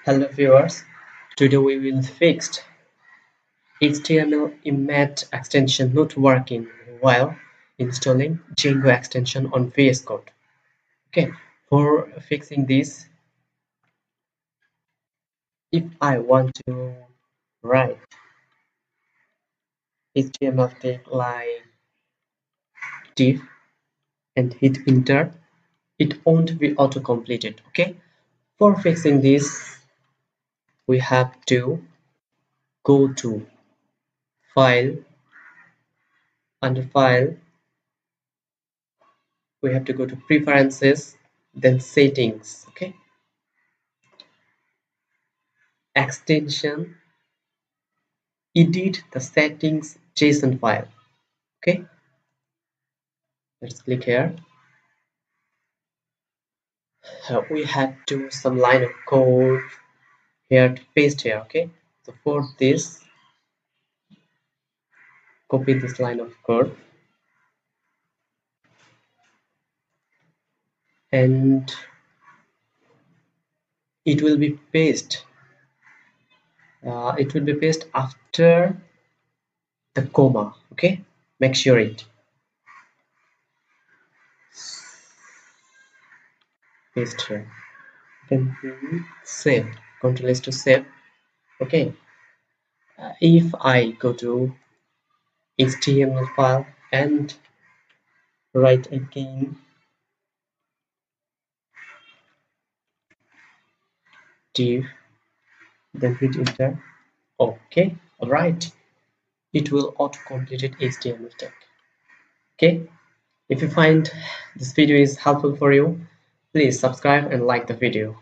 Hello viewers, today we will fix HTML emmet extension not working while installing Django extension on VS Code. Okay, for fixing this, if I want to write HTML tag like div and hit enter, it won't be auto-completed. Okay, for fixing this, we have to go to file. Under file, we have to go to preferences, then settings. Okay, extension, edit the settings JSON file. Okay, let's click here. We have to some line of code here to paste here. Okay, so for this, copy this line of code and it will be paste. It will be paste after the comma. Okay, make sure it paste here. Then save. Control S to save. Okay, if I go to HTML file and write again div, then hit enter. Okay, all right, it will auto-complete HTML tag. Okay, if you find this video is helpful for you, please subscribe and like the video.